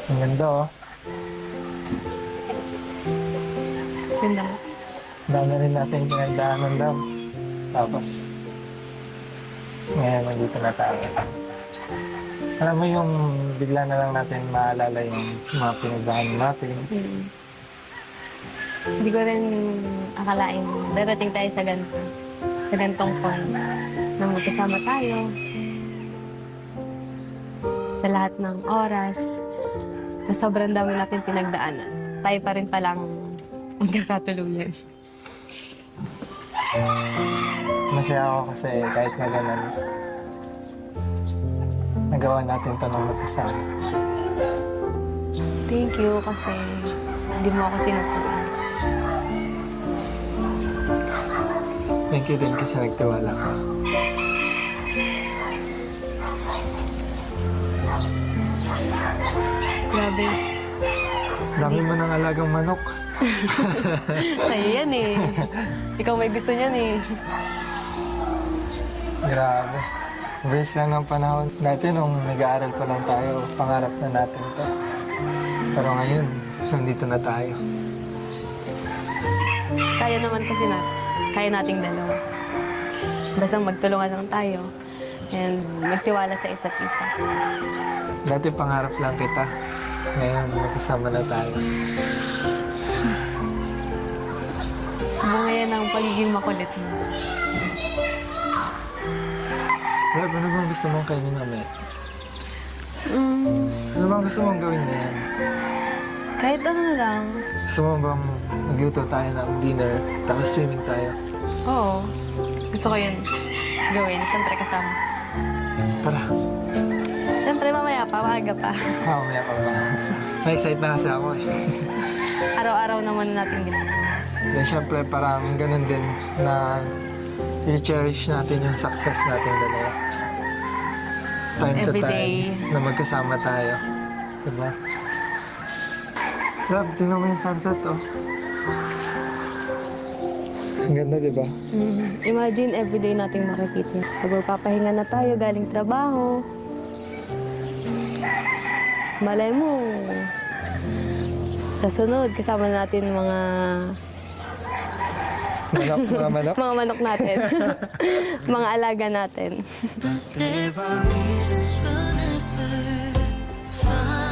Ang ganda oh. Ganda. Dami rin natin pinagdaanan daw. Tapos, ngayon nandito na tayo. Alam mo yung bigla na lang natin maalala yung mga pinagdaanan natin. Hindi ko rin akalain darating tayo sa ganito. Sa ganitong point na magkasama tayo. Sa lahat ng oras. Sa sobrang dami natin pinagdaanan. Tayo pa rin palang magkakatuluyan. Masaya ako kasi kahit na ganun, nagawa natin ito ng magkasama. Thank you kasi hindi mo ako sinatuan. Thank you din kasi nagtiwala ka. Grabe. Dami mo ng alagang manok. Sa'yo yan eh. Ikaw may gusto niyan eh. Grabe. Bilis lang ng panahon. Dati nung nag-aaral pa lang tayo, pangarap na natin to. Pero ngayon, nandito na tayo. Kaya naman kasi kaya nating dalawa. Basta magtulungan lang tayo and magtiwala sa isa't isa. Dati pangarap lang kita. Ngayon, magkasama na tayo. Bunga yan ang pagiging makulit mo. Lab, ano bang gusto mong kainin mamaya? Mm, Ano bang gusto mong gawin ngayon? kahit ano na lang. Gusto mo bang magluto tayo ng dinner, tapos swimming tayo? Oo. Gusto ko yun gawin. Siyempre kasama. Tara. Siyempre mamaya pa, maaga pa. Mamaya pa ba? Na-excite na kasi ako eh. Araw-araw naman natin ginagawa. Then syempre parang ganun din na i-cherish natin yung success natin dalawa. Time to Every time day. na magkasama tayo. Diba? Love, tingnan mo yung sunset oh. Ang ganda, diba? Imagine everyday nating makikita. Pag magpapahinga na tayo galing trabaho. Malay mo, sa sunod, kasama natin mga Manok, mga manok. mga manok natin. Mga alaga natin. But there are reasons we'll never find.